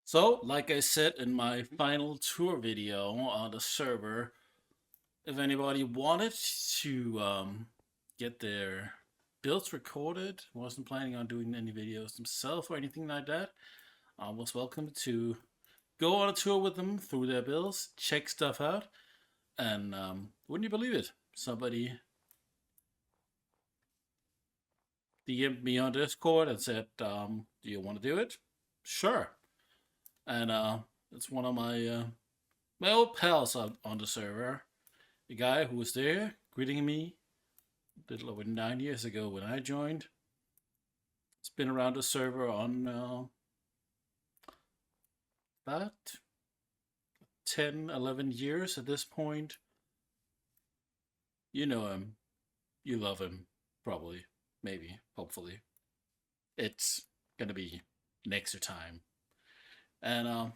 So, like I said in my final tour video on the server, if anybody wanted to get their builds recorded, wasn't planning on doing any videos themselves or anything like that, was welcome to go on a tour with them through their builds, check stuff out, and wouldn't you believe it? Somebody DM'd me on Discord and said, "Do you want to do it?" Sure, and it's one of my old pals on the server. The guy who was there greeting me a little over 9 years ago when I joined. It's been around the server on about 10, 11 years at this point. You know him. You love him. Probably. Maybe. Hopefully. It's going to be Nayxerr time. And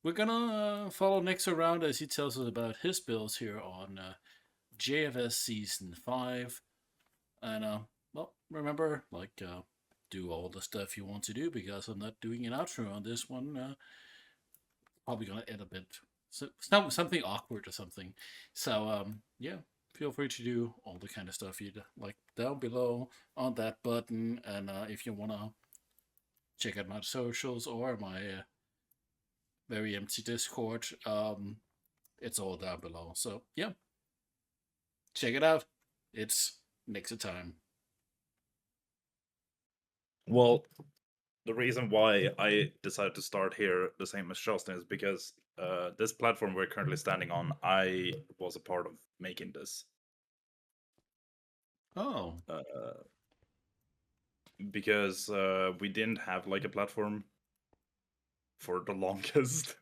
we're going to follow Nayxerr around as he tells us about his builds here on JFS Season 5. And well, remember, do all the stuff you want to do because I'm not doing an outro on this one. Probably gonna end a bit something awkward or something. So yeah, feel free to do all the kind of stuff you'd like down below on that button. And if you wanna check out my socials or my very empty Discord, it's all down below. So yeah, check it out. It's Nayxerr time. Well, the reason why I decided to start here, the same as Justin, is because this platform we're currently standing on, I was a part of making this. Oh. Because we didn't have like a platform for the longest.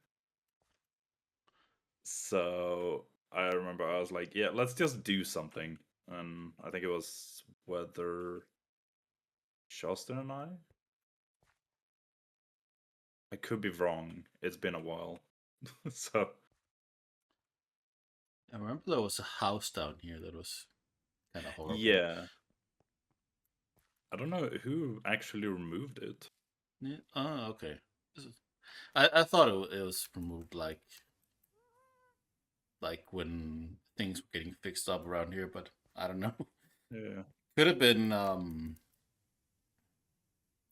So I remember I was like, yeah, let's just do something. And I think it was whether Justin and I could be wrong. It's been a while. So I remember there was a house down here that was kind of horrible. yeah. I don't know who actually removed it. Yeah. Oh, okay. I thought it was removed like when things were getting fixed up around here, but I don't know. Yeah. Could have been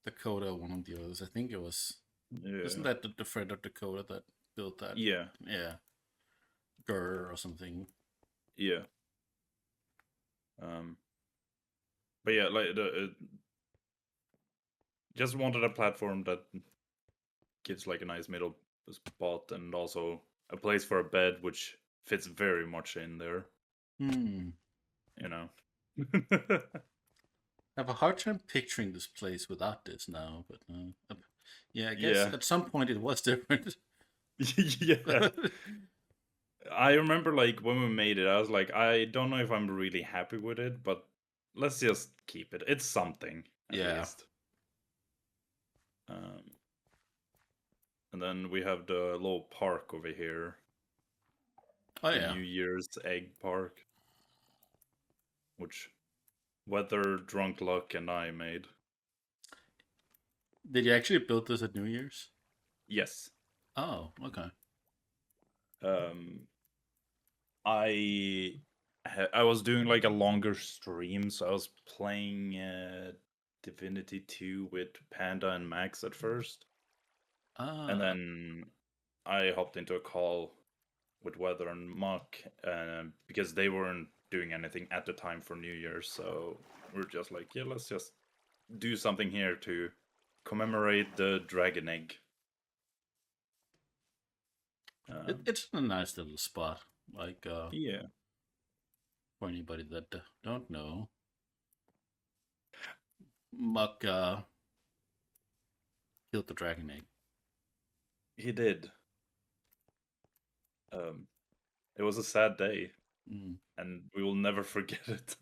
Dakota, one of the others. I think it was. Isn't Yeah. that the friend of Dakota that built that? Yeah. Yeah, Gurr or something. Yeah. Um but yeah, like the just wanted a platform that gives like a nice middle spot and also a place for a bed which fits very much in there, Hmm. you know. I have a hard time picturing this place without this now, but yeah, I guess Yeah. at some point it was different. Yeah. I remember like when we made it, I was like, I don't know if I'm really happy with it, but let's just keep it. It's something at Yeah. least. Um, and then we have the little park over here, Oh the yeah. New Year's Egg Park, which Weather, Drunk Luck, and I made. Did you actually build this at New Year's? Yes. Oh, okay. Um, I was doing like a longer stream, so I was playing Divinity 2 with Panda and Max at first, and Ah, then I hopped into a call with Weather and Muck because they weren't doing anything at the time for New Year's, so we're just like, yeah, let's just do something here to commemorate the dragon egg. it's a nice little spot. Like Yeah, for anybody that don't know, Muck killed the dragon egg. he did. Um, it was a sad day, Mm. and we will never forget it.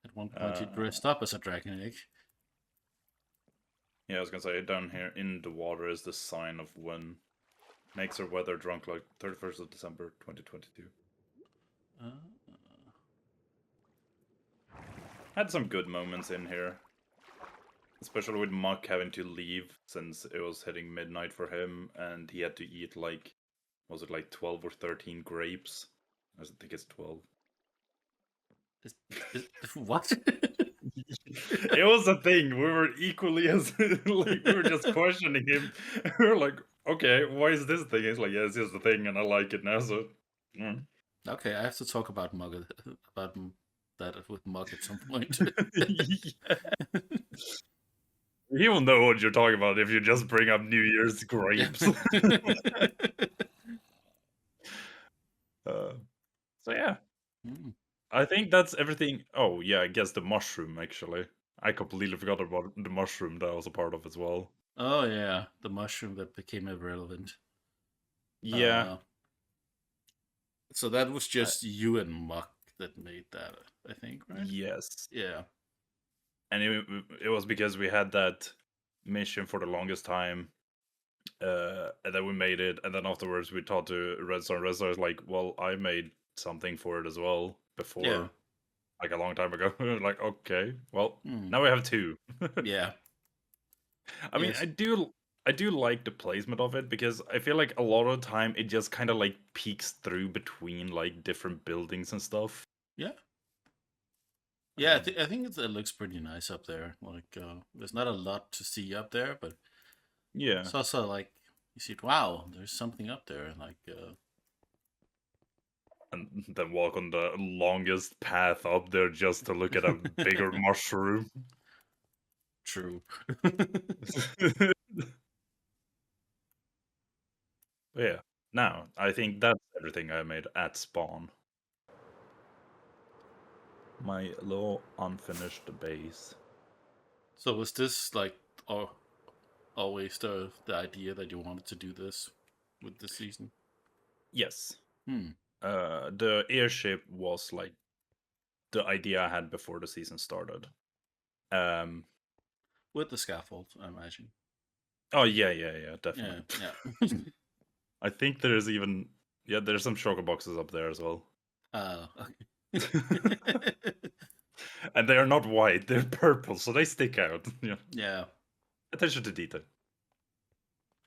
At one point, he Uh, dressed up as a dragon egg. yeah, I was gonna say down here in the water is the sign of when Nayxerr weather drunk like 31st of December 2022. Uh, Had some good moments in here. especially with Muck having to leave since it was hitting midnight for him, and he had to eat like, was it like 12 or 13 grapes? I think it's 12. Is, what? It was a thing. We were equally as like we were just questioning him. We were like, okay, why is this thing? He's like, yeah, it's just a thing, and I like it now. So, mm. Okay, I have to talk about that with Mug at some point. Yeah. He will know what you're talking about if you just bring up New Year's grapes. uh, so yeah, Mm. I think that's everything. Oh yeah, I guess the mushroom actually. I completely forgot about the mushroom that I was a part of as well. Oh yeah, the mushroom that became irrelevant. Yeah. Uh, so that was I, just you and Muck that made that, I think, right? yes. Yeah. And it was because we had that mission for the longest time, and then we made it, and then afterwards we talked to Red Star. Red Star is like, well, I made something for it as well Yeah. before, like a long time ago. Like, okay, well, Mm. now we have two. Yeah. I mean, Yes. I do like the placement of it because I feel like a lot of the time it just kind of like peeks through between like different buildings and stuff. Yeah. Yeah, I think it looks pretty nice up there. Like, there's not a lot to see up there, but Yeah. it's also like you see, wow, there's something up there. Like, And then walk on the longest path up there just to look at a bigger mushroom. true. But yeah. Now, I think that's everything I made at spawn. My little unfinished base. So was this like al- always the idea that you wanted to do this with this season? Yes. Hmm. The airship was like the idea I had before the season started. Um. With the scaffold, I imagine. Oh yeah, Yeah, definitely. yeah. I think there's even there's some shulker boxes up there as well. Okay. And they are not white; they're purple, so they stick out. Yeah, Yeah. attention to detail.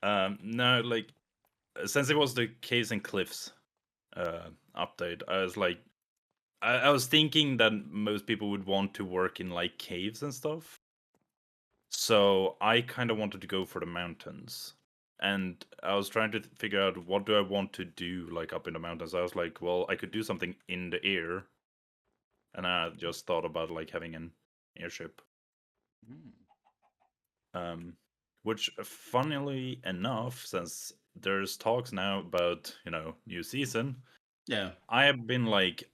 No, like since it was the caves and cliffs update, I was like, I was thinking that most people would want to work in like caves and stuff. So I kind of wanted to go for the mountains. And I was trying to figure out what do I want to do like up in the mountains. I was like, well, I could do something in the air. And I just thought about like having an airship. Hmm. Um, which funnily enough, since there's talks now about, new season, Yeah. I have been like,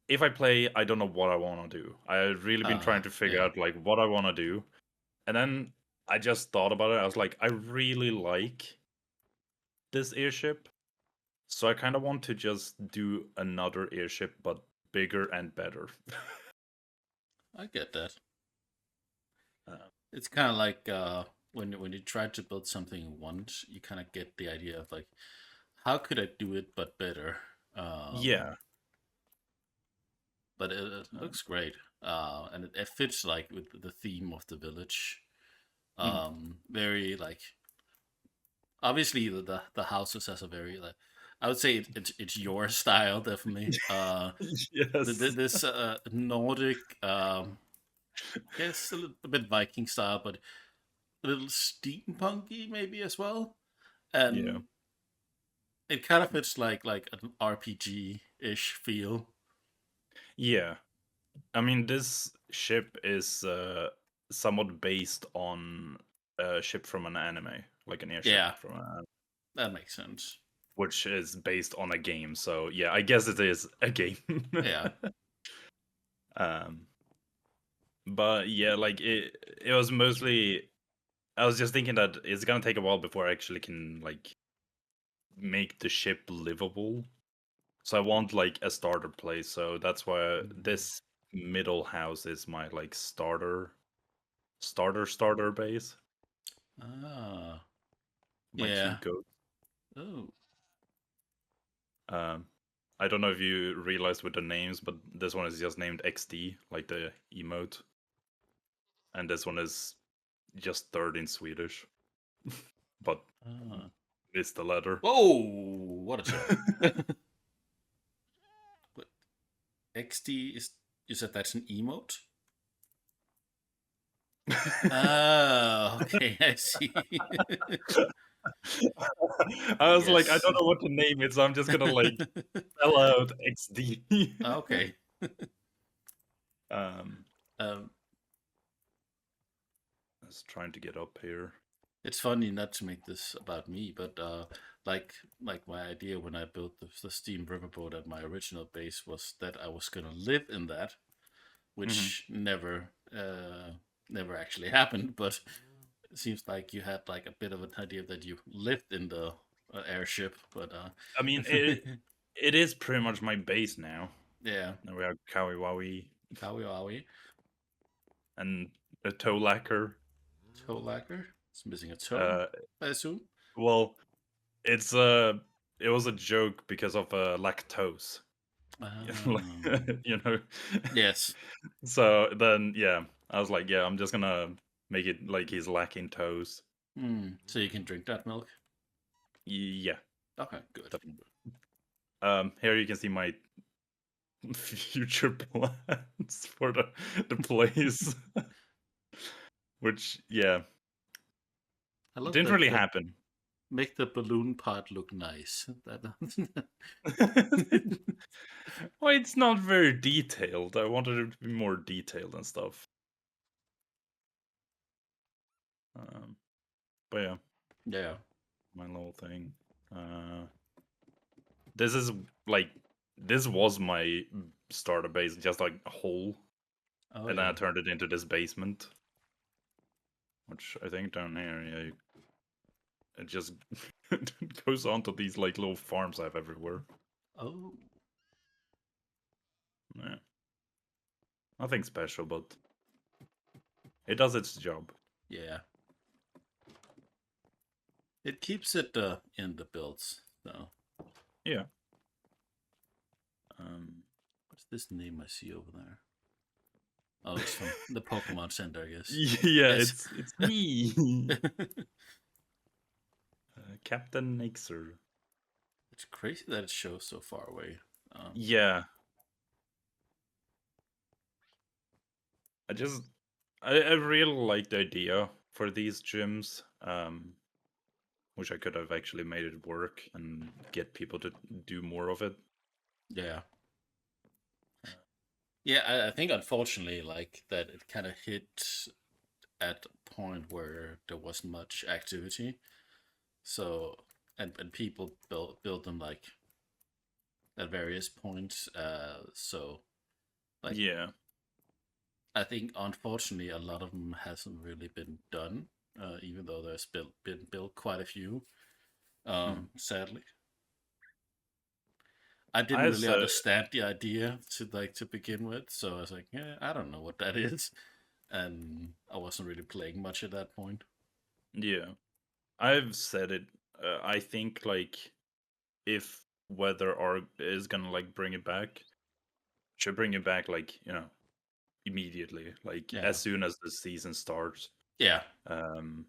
if I play, I don't know what I want to do. I've really been trying to figure Yeah. out like what I want to do. And then I just thought about it. I was like, I really like this airship. So I kind of want to just do another airship, but bigger and better. I get that. uh, It's kind of like when you try to build something once, you kind of get the idea of like, how could I do it but better? Um, yeah. but it looks great, and it fits like with the theme of the village. Mhm. Very like obviously the houses has a very like I would say it's your style definitely. Yes. This Nordic, I guess a bit Viking style, but a little steampunky maybe as well, Yeah. and it kind of fits like an RPG ish feel. Yeah. I mean, this ship is somewhat based on a ship from an anime, like an airship Yeah, from an that makes sense. which is based on a game. So yeah, I guess it is a game. Yeah. um, but yeah, like it was mostly. I was just thinking that it's gonna take a while before I actually can like make the ship livable. So I want like a starter place. So that's why Mm. this middle house is my like starter base. Ah, My yeah. cute goat. Oh, Um, I don't know if you realized with the names, but this one is just named XD, like the emote, and this one is just third in Swedish, but Ah. it's the letter. Whoa! What a joke. What, XD is. You said that's an emote? Ah, okay, I see. I was like, I Yes. don't know what to name it, so I'm just gonna like spell out XD. Okay. um, Um, I was trying to get up here. it's funny not to make this about me, but like my idea when I built the Steam Riverboat at my original base was that I was gonna live in that, Hmm. which never actually happened. But it seems like you had like a bit of an idea that you lived in the airship. But I mean, it is pretty much my base now. yeah, Now we have Kawiwawi Kawiawi, and a toe lacquer. toe lacquer. It's missing a toe, Uh, I assume. well, it's it was a joke because of lactose. Um, You know. yes. So then, yeah, I was like, yeah, I'm just gonna make it like he's lacking toes. So you can drink that milk. Yeah, Okay, good. definitely. Here you can see my future plans for the place, which yeah, I love didn't that. really That happen. make the balloon part look nice. That Well, it's not very detailed. I wanted it to be more detailed and stuff. Um, but yeah, yeah. my little thing. This is like this was my starter base, just like a hole, Oh and then I yeah. turned it into this basement, which I think down here, yeah, it just goes on to these like little farms I have everywhere. Oh Yeah, nothing special, but it does its job. yeah. It keeps it in the builds. So Yeah. Um, what's this name I see over there? Oh, it's from the Pokemon Center, I guess. yeah, Yes. it's me, Captain Nayxerr. It's crazy that it shows so far away. Yeah, I just I really like the idea for these gyms. Wish I could have actually made it work and get people to do more of it. Yeah. Yeah, I think unfortunately, like that, it kind of hit at a point where there wasn't much activity. So and people build them like at various points. So like Yeah. I think unfortunately a lot of them hasn't really been done. Even though there's been built quite a few. Mm. Sadly, I didn't I really said, understand the idea to begin with. So I was like, yeah, I don't know what that is, and I wasn't really playing much at that point. yeah, I've said it. I think like if Weather Org is gonna like bring it back, should bring it back like immediately, like Yeah, as soon as the season starts. yeah, Um,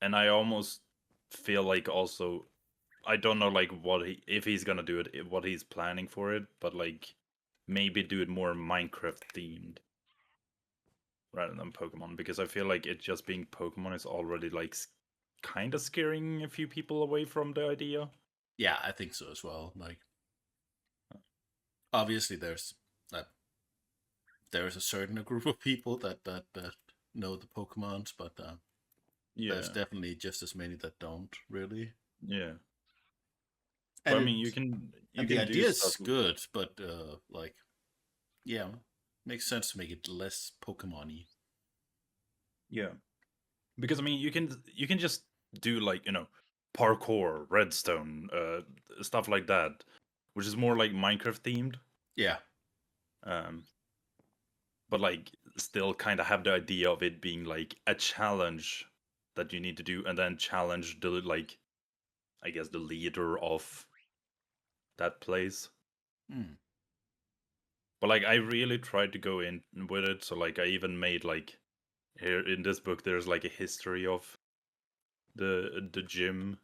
and I almost feel like also I don't know like what he if he's gonna do it, what he's planning for it, but like maybe do it more Minecraft themed rather than Pokemon because I feel like it just being Pokemon is already like kind of scaring a few people away from the idea. yeah. I think so as well. Like obviously, that there's a certain group of people that know the Pokemons, but there's Yeah, definitely just as many that don't really. yeah. But And I mean, it you and the can do idea stuff. is good, but like yeah, makes sense to make it less Pokemon-y. Yeah, because I mean, you can just do like parkour, redstone, stuff like that, which is more like Minecraft themed. Yeah, Um, but like still kind of have the idea of it being like a challenge that you need to do, and then challenge the like I guess the leader of that place. mm. But like I really tried to go in with it, so like I even made like here in this book there's like a history of the gym.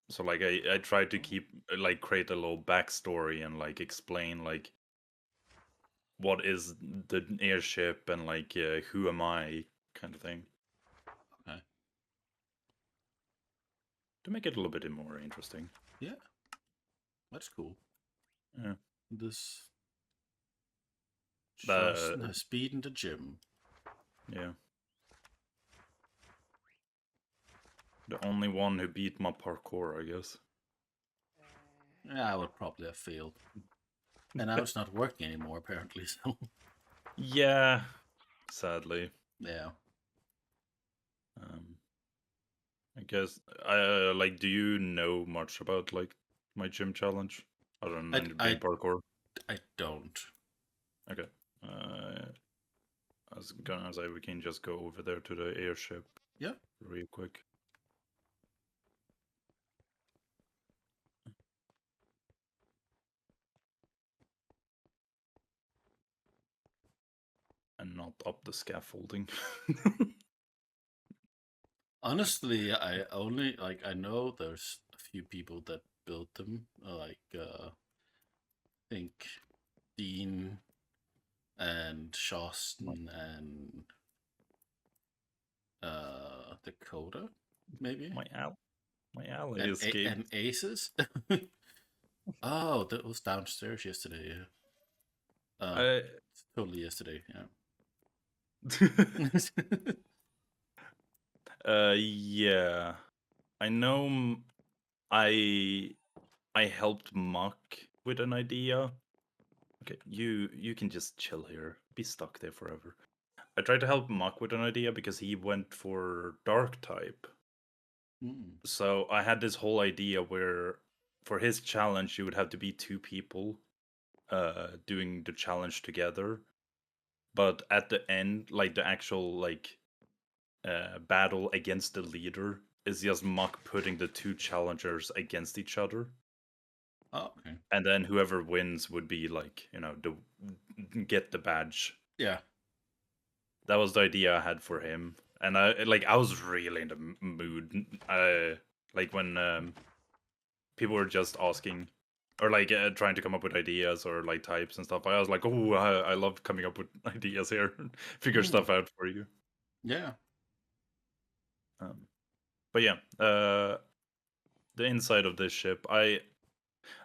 So like I tried to keep like create a little backstory and like explain like what is the airship and like who am I kind of thing. Okay. To make it a little bit more interesting. Yeah. That's cool. Yeah. This Uh, just speed in the gym. yeah. The only one who beat my parkour, I guess. Yeah, I would probably have failed. And now it's not working anymore, apparently. So Yeah, sadly. yeah. I guess like do you know much about like my gym challenge other than I, being I, parkour? I don't. Okay. I was gonna say we can just go over there to the airship. Yeah. Real quick. And not up the scaffolding. Honestly, I only I know there's a few people that built them. I think Dean and Shoston and Dakota, maybe, my my ally escaped. and Aces. Oh, that was downstairs yesterday. Yeah. I Totally yesterday. Yeah. yeah. I know I helped Muck with an idea. Okay, you can just chill here. Be stuck there forever. I tried to help Muck with an idea because he went for dark type. Mm. So I had this whole idea where for his challenge you would have to be two people doing the challenge together. But at the end, like the actual like battle against the leader is just Muck putting the two challengers against each other. Oh, okay. And then whoever wins would be like, the get the badge. Yeah. That was the idea I had for him. And I was really in the mood. Like when people were just asking or like trying to come up with ideas or like types and stuff. I was like, oh, I love coming up with ideas here, figure Mm. stuff out for you. Yeah. But yeah, the inside of this ship, I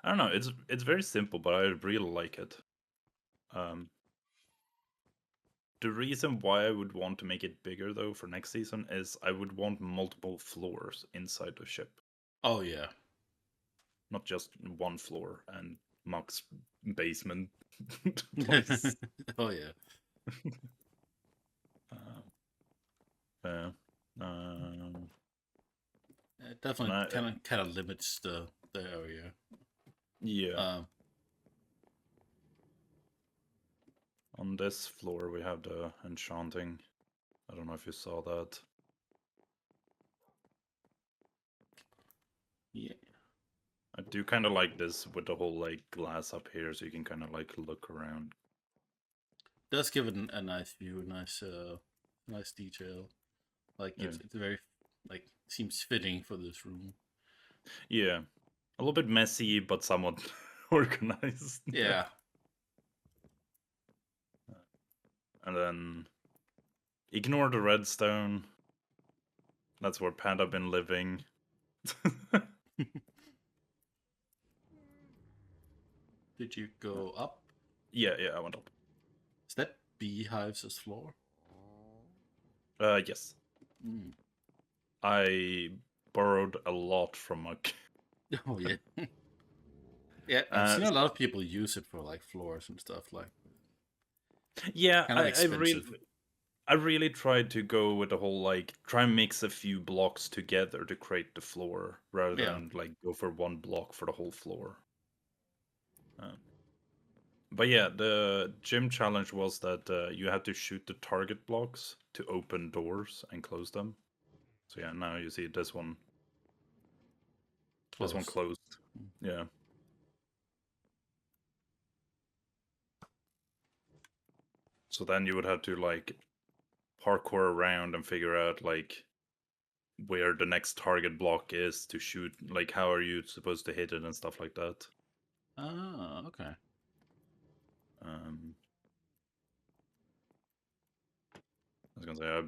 don't know. It's very simple, but I really like it. The reason why I would want to make it bigger though for next season is I would want multiple floors inside the ship, Oh yeah. not just one floor and Muck's basement place. Oh yeah. Yeah. Um, It and definitely kind of limits the area. yeah. Um. On this floor we have the enchanting. I don't know if you saw that. Yeah. I do kind of like this with the whole like glass up here, so you can kind of like look around. Does give it a nice view, nice detail. Like Yeah. it's very like seems fitting for this room. Yeah, a little bit messy, but somewhat organized. Yeah. And then ignore the redstone. That's where Panda been living. Did you go up? Yeah, I went up. Is that Beehives' floor? Yes. Mm. I borrowed a lot from Muck. Oh yeah. Yeah, I've seen a lot of people use it for like floors and stuff. Like yeah, kind of expensive. I really tried to go with the whole like try and mix a few blocks together to create the floor rather Yeah. than like go for one block for the whole floor. But yeah, the gym challenge was that you had to shoot the target blocks to open doors and close them. So yeah, now you see this one. This one Closed. closed. Yeah. So then you would have to like parkour around and figure out like where the next target block is to shoot. Like how are you supposed to hit it and stuff like that. Oh, okay. Um, I was gonna say I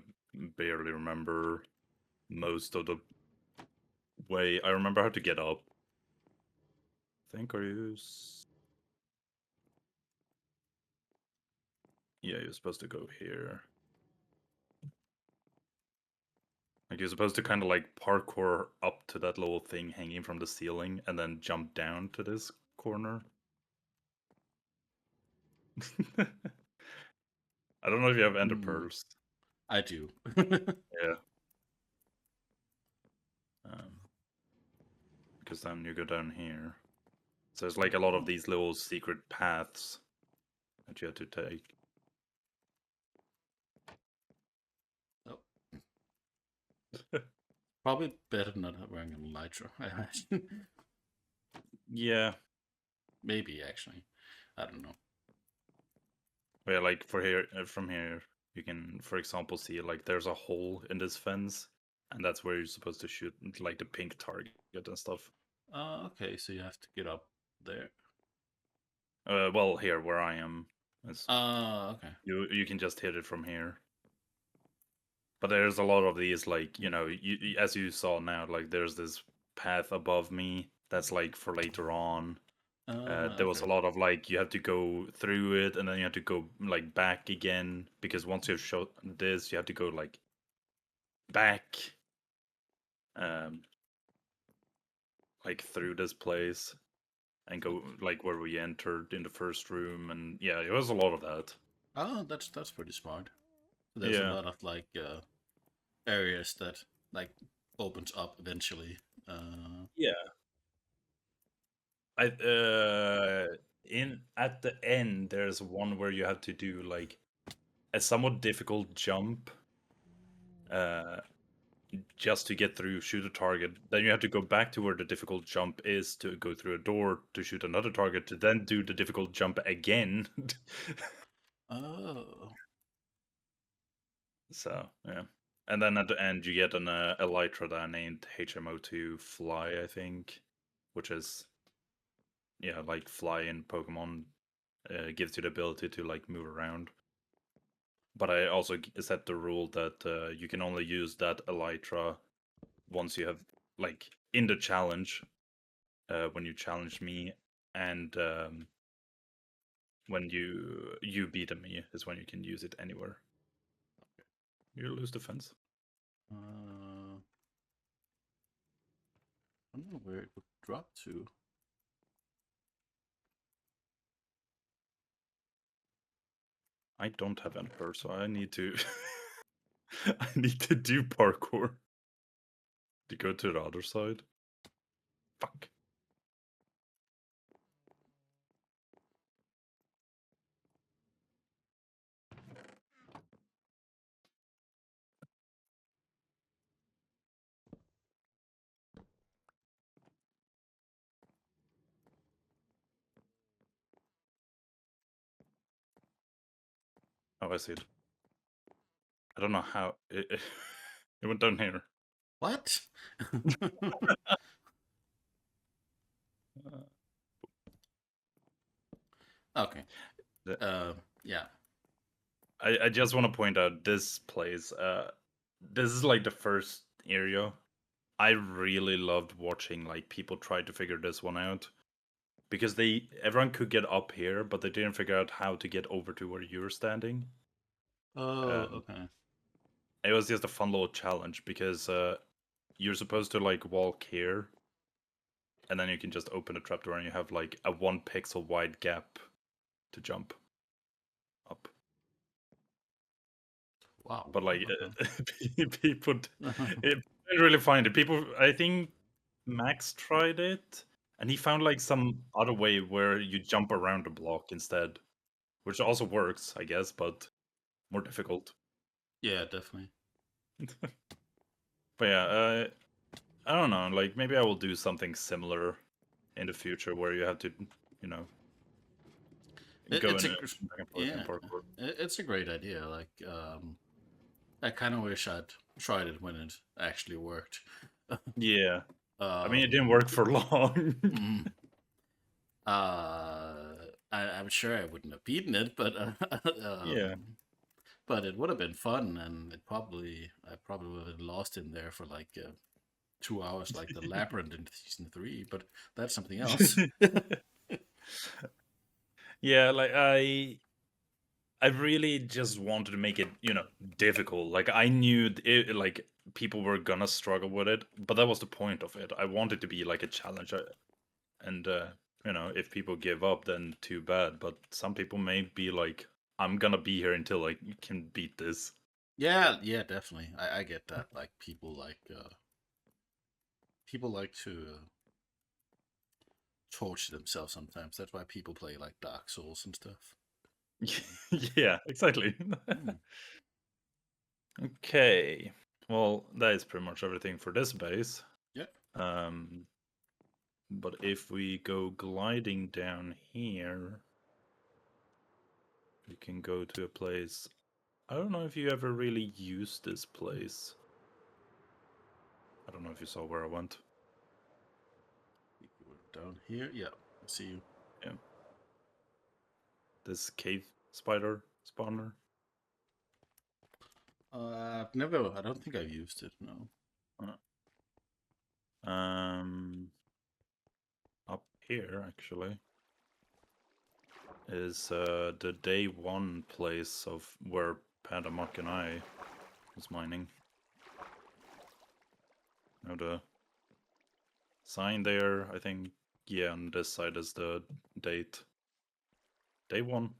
barely remember most of the way. I remember how to get up. I think or use. Yeah, you're supposed to go here. Like you're supposed to kind of like parkour up to that little thing hanging from the ceiling and then jump down to this corner. I don't know if you have ender pearls. I do. Yeah. Because then you go down here. So there's like a lot of these little secret paths that you have to take. Oh. Probably better not wearing a elytra, I imagine. Yeah. Maybe, actually. I don't know. Yeah, like for here, from here, you can, for example, see like there's a hole in this fence, and that's where you're supposed to shoot like the pink target and stuff. Okay, so you have to get up there. Well, here where I am, it's, Okay. you can just hit it from here. But there's a lot of these, like as you saw now, like there's this path above me that's like for later on. There was Okay. a lot of like you have to go through it and then you have to go like back again because once you've shot this, you have to go like back, um, like through this place and go like where we entered in the first room, and yeah, it was a lot of that. Oh, that's pretty smart. There's a Yeah, lot of like areas that like opens up eventually. yeah. I in at the end there's one where you have to do like a somewhat difficult jump. Uh, just to get through, shoot a target. Then you have to go back to where the difficult jump is to go through a door to shoot another target to then do the difficult jump again. Oh. So yeah, and then at the end you get an elytra that I named HMO2 Fly, I think, which is yeah like Fly in Pokemon, gives you the ability to like move around. But I also set the rule that you can only use that elytra once you have like in the challenge, when you challenge me, and when you beat me is when you can use it anywhere. You lose defense. I don't know where it would drop to. I don't have Emperor, so I need to I need to do parkour to go to the other side. Fuck. Oh, I see it. I don't know how it went down here. What? Okay. The- Yeah. I just want to point out this place. This is like the first area. I really loved watching like people try to figure this one out because everyone could get up here, but they didn't figure out how to get over to where you're standing. Oh, Um, okay. it was just a fun little challenge because you're supposed to like walk here, and then you can just open a trapdoor, and you have like a 1 pixel wide gap to jump up. Wow. But like Okay. people, it didn't really find it. People, I think Max tried it, and he found like some other way where you jump around the block instead, which also works, I guess, but more difficult. Yeah, definitely. But yeah, I don't know. Like maybe I will do something similar in the future where you have to, you know, going It's a back and forth in yeah, parkour. it's a great idea. Like, I kind of wish I'd tried it when it actually worked. Yeah, I mean it didn't Um, work for long. mm, I'm sure I wouldn't have beaten it, but Yeah. but it would have been fun, and I probably would have lost in there for like 2 hours, like the labyrinth in season 3. But that's something else. Yeah, like I really just wanted to make it, difficult. Like I knew like people were gonna struggle with it, but that was the point of it. I wanted to be like a challenge, and if people give up, then too bad. But some people may be like, I'm gonna be here until I can beat this. Yeah, yeah, definitely. I get that. Like people like to torture themselves sometimes. That's why people play like Dark Souls and stuff. Yeah, exactly. Hmm. Okay. Well, that is pretty much everything for this base. Yeah. Um, but if we go gliding down here, we can go to a place. I don't know if you ever really used this place. I don't know if you saw where I went. We're down here. Yeah, I see you. Yeah. This cave spider spawner. I've never. I don't think I've used it. No. Um, Up here actually is the day one place of where Padamak and I was mining. Now the sign there, I think, yeah, on this side is the date. Day one.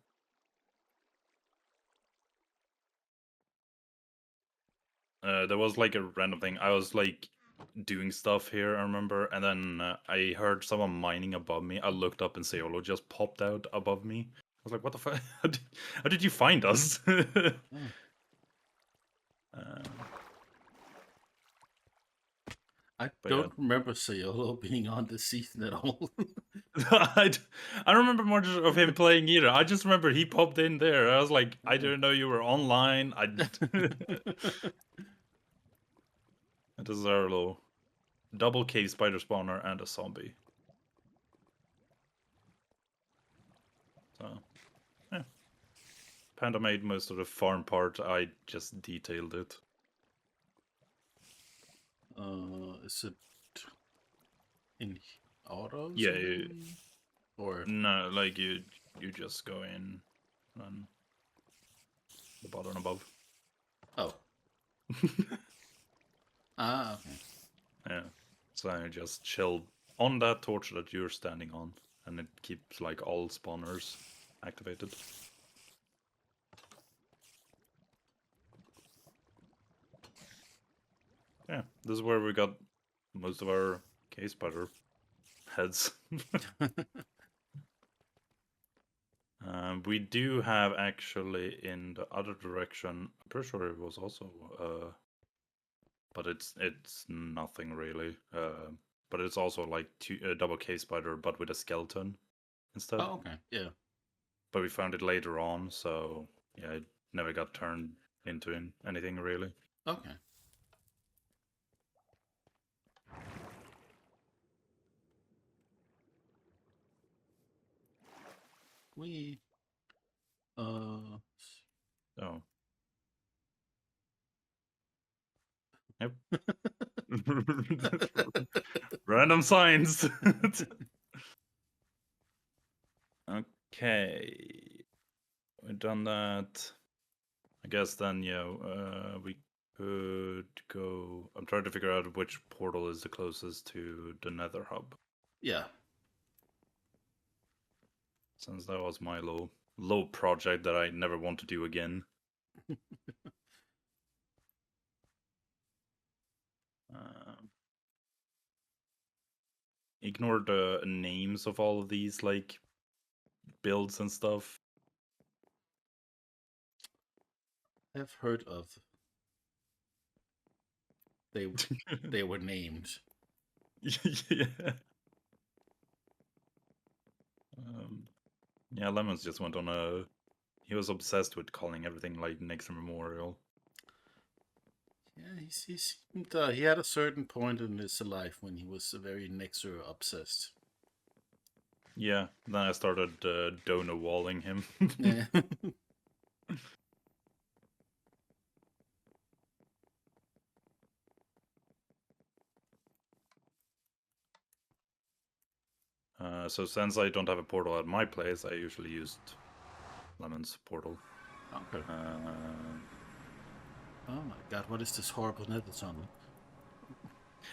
There was like a random thing. I was like doing stuff here, I remember, and then I heard someone mining above me. I looked up and Seolo just popped out above me. I was like, what the fuck? How did you find us? Oh. uh, I but yeah. don't remember Sayolo being on this season at all. I, d- I don't remember much of him playing either. I just remember he popped in there. I was like, I Oh. didn't know you were online. This is our little double cave spider spawner and a zombie. So, yeah. Panda made most of the farm part. I just detailed it. Is it in autos Yeah, or no, like you just go in and the button above. oh. Ah, okay. Yeah. So I just chill on that torch that you're standing on, and it keeps like all spawners activated. Yeah, this is where we got most of our case spider heads. We do have actually in the other direction. I'm pretty sure it was also, but it's nothing really. But it's also like double case spider, but with a skeleton instead. Oh, okay. Yeah. But we found it later on, so yeah, it never got turned into anything really. Okay. We uh Oh, yep. Random signs. Okay, we've done that. I guess then, yeah, we could go. I'm trying to figure out which portal is the closest to the Nether hub, yeah. since that was my low project that I never want to do again. Um, Ignore the names of all of these like builds and stuff. I've heard of they they were named. Yeah. Um, Yeah, Lemons just went on a. He was obsessed with calling everything like Nayxerr Memorial. Yeah, he seemed he had a certain point in his life when he was very Nexer obsessed. Yeah, then I started donor walling him. Yeah. So since I don't have a portal at my place, I usually used Lemon's portal. Okay. Oh my god, what is this horrible nether tunnel?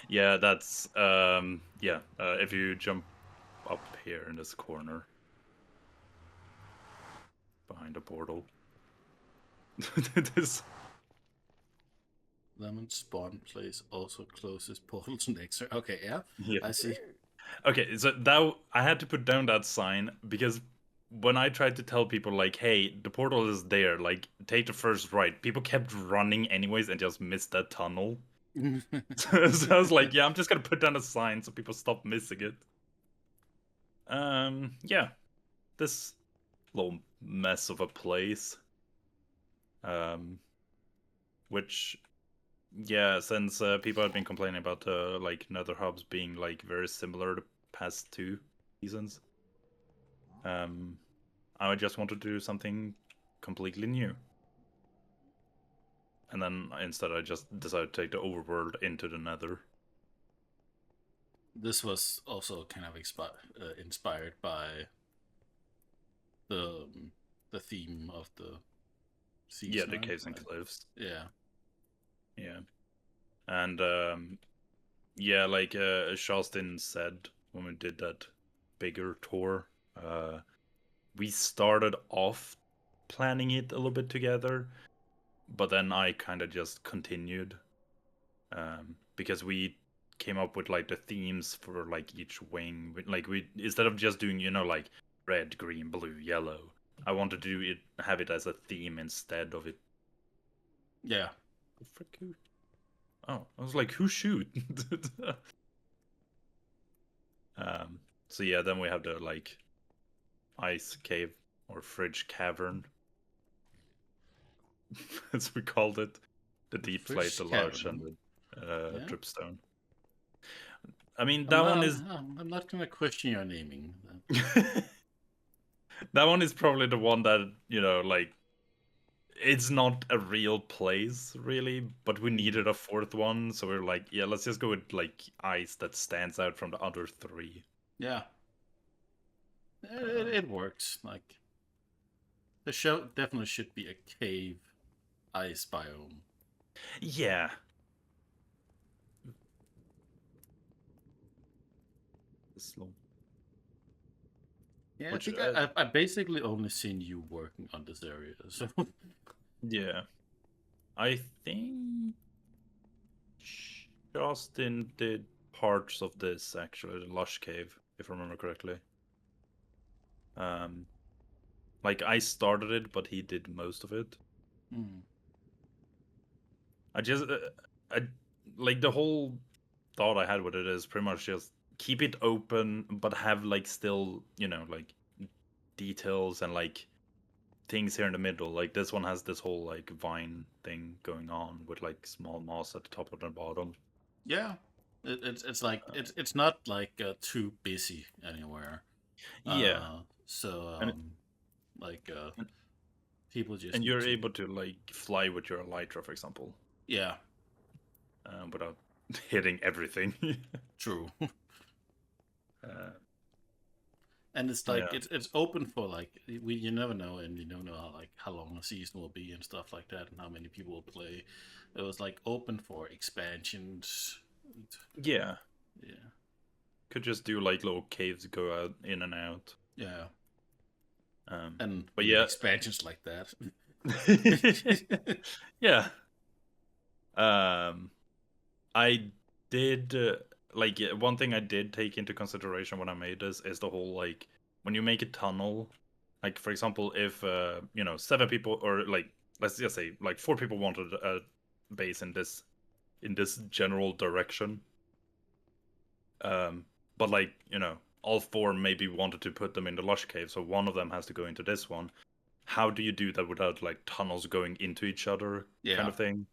Yeah, that's yeah. If you jump up here in this corner behind the portal, this. Lemon spawn place also closes portal to Nexer. Okay, yeah, Yeah. I see. Okay, so that I had to put down that sign because when I tried to tell people like, "Hey, the portal is there. Like, take the first right," people kept running anyways and just missed that tunnel. So I was like, "Yeah, I'm just gonna put down a sign so people stop missing it." Yeah, this little mess of a place. Which, yeah, since people have been complaining about like Nether hubs being like very similar the past 2 seasons, I just want to do something completely new. And then instead, I just decided to take the overworld into the Nether. This was also kind of inspired by the the theme of the Yeah, season, the right? caves and cliffs. Yeah. Yeah, and yeah, like Shastin said when we did that bigger tour, we started off planning it a little bit together, but then I kind of just continued because we came up with like the themes for like each wing. Like we instead of just doing like red, green, blue, yellow, I wanted to do it have it as a theme instead of it. Yeah. Frick who? Oh, I was like, who shoot? um. So yeah, then we have the like ice cave or fridge cavern, as we called it, the The deep plate, Fish the large, and Cavern. the Yeah. dripstone. I mean, I'm that not. one is I'm not gonna question your naming. that one is probably the one that like it's not a real place really, but we needed a fourth one, so we are like, yeah, let's just go with like ice that stands out from the other three. Yeah. Um, It works. Like the show definitely should be a cave ice biome. yeah, slow. Yeah, I Which think I basically only seen you working on this area. So yeah, I think Justin did parts of this actually, the lush cave, if I remember correctly. Um, like I started it, but he did most of it. hmm. I just, I like the whole thought I had with it is pretty much just keep it open, but have like still, like details and like things here in the middle. Like this one has this whole like vine thing going on with like small moss at the top and the bottom. Yeah, it's like it's not like too busy anywhere. Yeah, So and like people just and need you're to. able to like fly with your elytra, for example, Yeah, without hitting everything. true. uh, And it's like yeah, it's open for like you never know, and you don't know how long a season will be and stuff like that, and how many people will play. It was like open for expansions. yeah. Yeah, Could just do like little caves go out in and out. yeah, Um, and but do yeah, expansions like that. yeah. Um, I did like one thing I did take into consideration when I made this is the whole like when you make a tunnel, like for example, if 7 people or like let's just say like 4 people wanted a base in this general direction, but like all four maybe wanted to put them in the lush cave, so one of them has to go into this one. How do you do that without like tunnels going into each other, kind Yeah. of thing?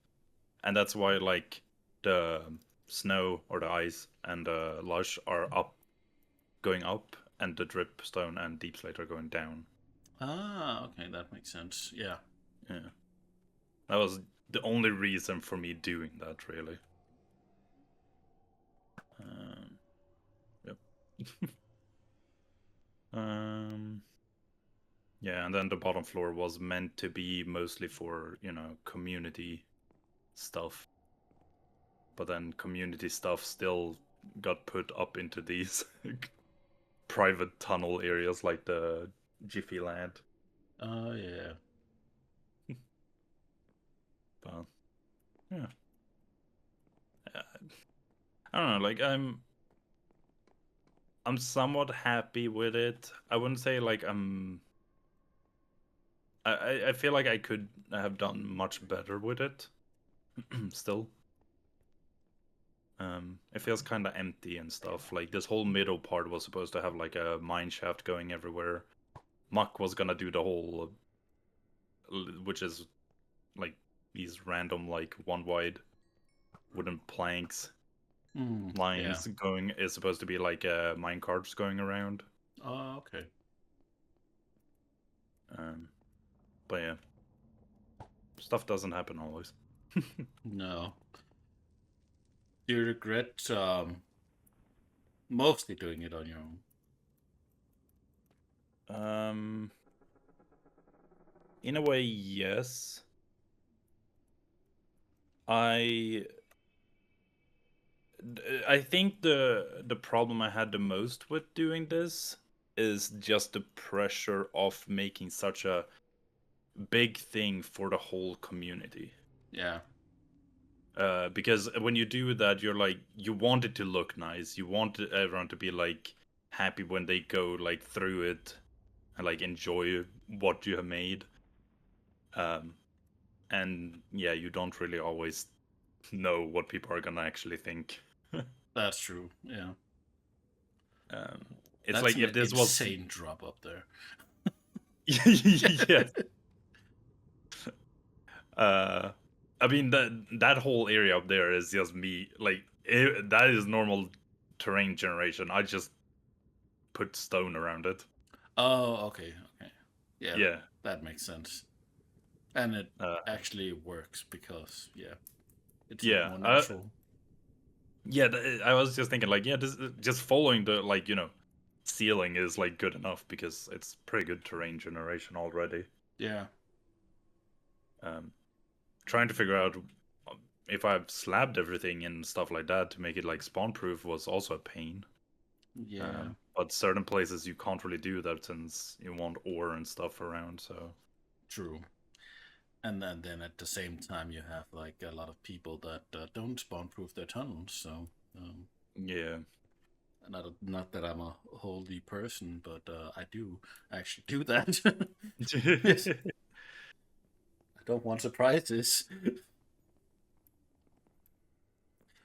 And that's why like the snow or the ice and the lush are going up, and the dripstone and deep slate are going down. Ah, okay, that makes sense. Yeah. Yeah, that was the only reason for me doing that, really. Yep. um, yeah, and then the bottom floor was meant to be mostly for, community stuff. But then community stuff still got put up into these private tunnel areas like the Jiffy Land. Oh, yeah. But yeah, I don't know. Like I'm somewhat happy with it. I wouldn't say like I feel like I could have done much better with it. Still, it feels kind of empty and stuff. Like this whole middle part was supposed to have like a mine shaft going everywhere. Muck was gonna do the whole, which is like these random like one wide wooden planks Yeah. lines going, is supposed to be like mine carts going around. Oh, okay. But yeah, stuff doesn't happen always. No. Do you regret mostly doing it on your own? um in a way, yes. I I think the problem I had the most with doing this is just the pressure of making such a big thing for the whole community. Yeah. Because when you do that, you're like, you want it to look nice. You want everyone to be like happy when they go like through it and like enjoy what you have made. Um, and yeah, you don't really always know what people are gonna actually think. That's true. Yeah. Um, it's That's like an if this was, insane drop up there. yes. Uh, I mean that whole area up there is just me. Like that is normal terrain generation. I just put stone around it. Oh, okay. Okay. Yeah, Yeah. that makes sense. And it Uh, actually works because, yeah, it's yeah. more natural. Yeah. I was just thinking like, yeah, this, just following the like, ceiling is like good enough because it's pretty good terrain generation already. Yeah. Um, Trying to figure out if I've slabbed everything and stuff like that to make it like spawn proof was also a pain. Yeah. But certain places you can't really do that since you want ore and stuff around. So True. And then at the same time, you have like a lot of people that don't spawn proof their tunnels. So, yeah. not that I'm a holy person, but I do actually do that. Yes. I don't want surprises.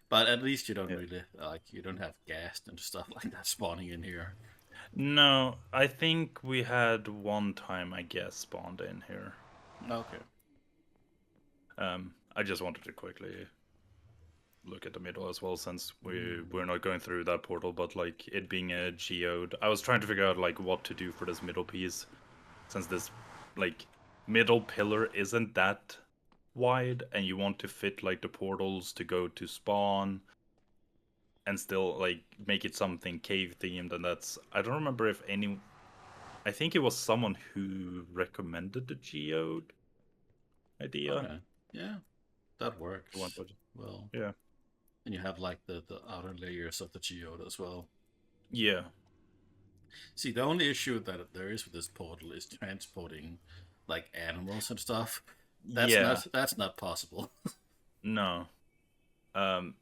But at least you don't Yeah. really you don't have gas and stuff like that spawning in here. No, I think we had one time I guess spawned in here. Okay. I just wanted to quickly look at the middle as well since we're not going through that portal, but like it being a geode, I was trying to figure out like what to do for this middle piece since this like middle pillar isn't that wide and you want to fit like the portals to go to spawn and still like make it something cave themed. And that's, I don't remember if any, I think it was someone who recommended the geode idea. Okay. Yeah, that The one works. with, Well, yeah. and you have like the outer layers of the geode as well. Yeah. See, the only issue that there is with this portal is transporting like animals and stuff. Yeah. That's not possible. No. Um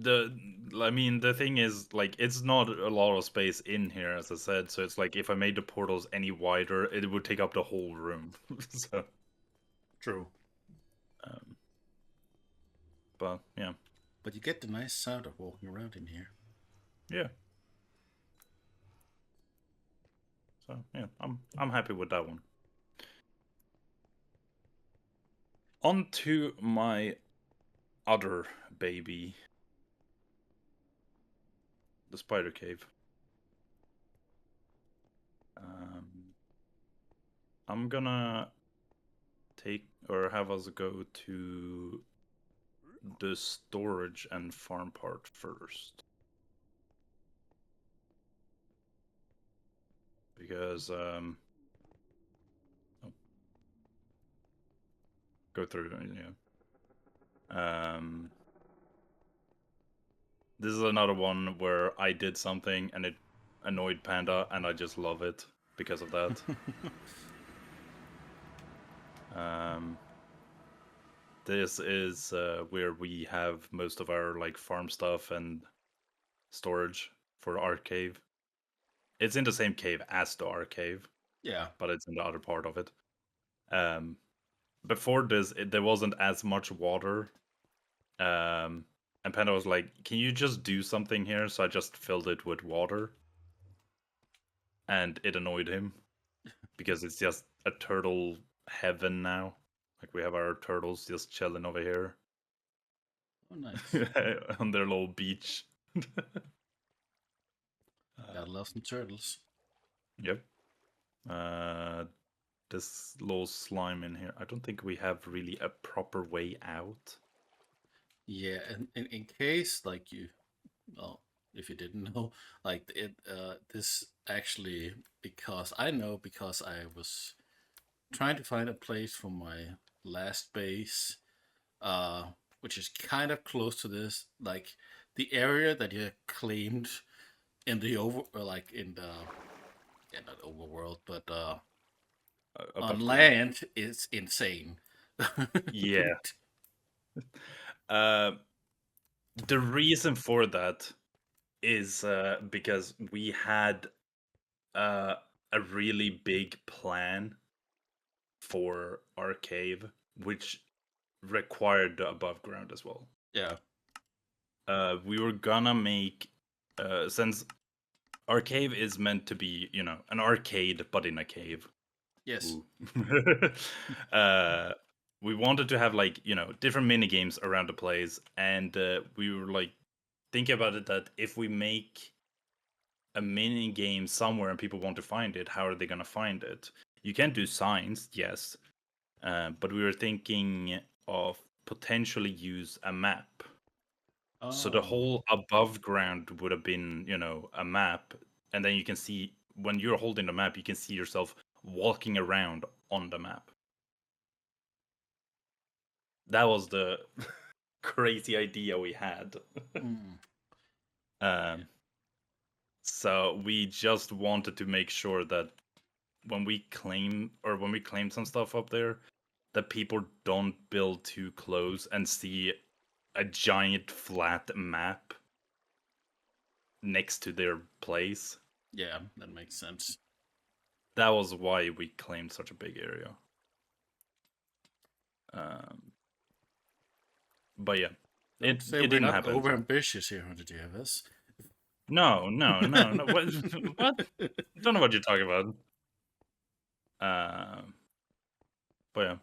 the I mean the thing is like it's not a lot of space in here as I said, so it's like if I made the portals any wider it would take up the whole room. So True. um but yeah. But you get the nice sound of walking around in here. Yeah. So yeah, I'm happy with that one. On to my other baby, the spider cave. I'm gonna take or have us go to the storage and farm part first. Because go through, this is another one where I did something and it annoyed Panda, and I just love it because of that. This is where we have most of our like farm stuff and storage for our cave. It's in the same cave as the our cave, Yeah. but it's in the other part of it. Before this, there wasn't as much water. And Panda was like, "Can you just do something here?" So I just filled it with water, and it annoyed him because it's just a turtle heaven now. Like we have our turtles just chilling over here Oh, nice. on their little beach. Gotta love some turtles. Yep. This little slime in here. I don't think we have really a proper way out. Yeah, and in case like you, well, if you didn't know, like this actually, because I know, because I was trying to find a place for my last base, uh, which is kind of close to this, like the area that you claimed in the over, or like in the, yeah, not overworld, but on Above ground. land is insane. Yeah. Uh, the reason for that is because we had uh, a really big plan for our cave, which required the above ground as well. Yeah. We were gonna make, since our cave is meant to be, an arcade, but in a cave. Yes. Ooh. uh, we wanted to have like different mini games around the place, and we were like thinking about it that if we make a mini game somewhere and people want to find it, how are they gonna find it? You can do signs, yes, but we were thinking of potentially use a map. So the Oh. whole above ground would have been, a map, and then you can see when you're holding the map, you can see yourself walking around on the map. That was the crazy idea we had. Mm. um, so we just wanted to make sure that when we claim some stuff up there, that people don't build too close and see a giant flat map next to their place. Yeah, that makes sense. That was why we claimed such a big area. But yeah, Don't say it we're didn't not happen. over ambitious here on the JFS. No, no, no, no. What? What? Don't know what you're talking about. But yeah,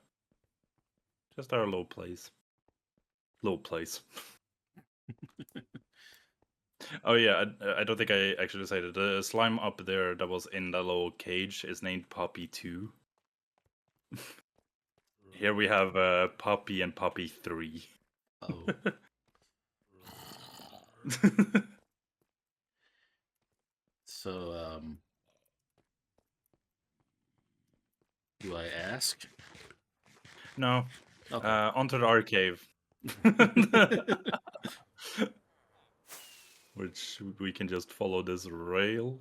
just our little place. Little place. Oh yeah, I don't think I actually said it. The slime up there that was in that little cage is named Puppy 2. Here we have Puppy and Puppy 3. Oh. So, do I ask? No. Okay. Onto the arcade. Which we can just follow this rail.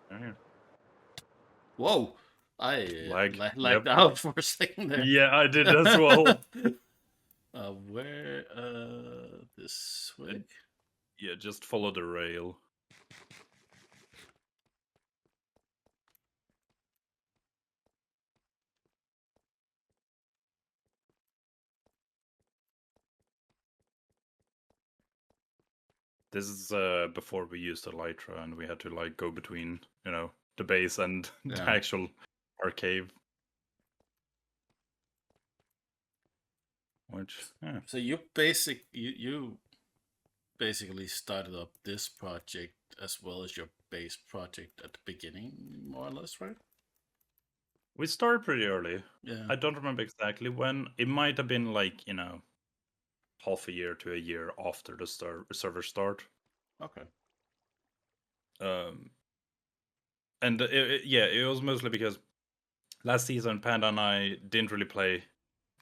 There. Whoa! I Lag. lagged Yep. out for a second there. Yeah, I did as well. Where? This way? Yeah, just follow the rail. This is before we used Elytra, and we had to like go between, the base and the Yeah. actual arcade. Which, yeah. So you basically started up this project as well as your base project at the beginning, more or less, right? We started pretty early. Yeah. I don't remember exactly when. It might have been like, half a year to a year after the server start. Okay. Um, and it was mostly because last season Panda and I didn't really play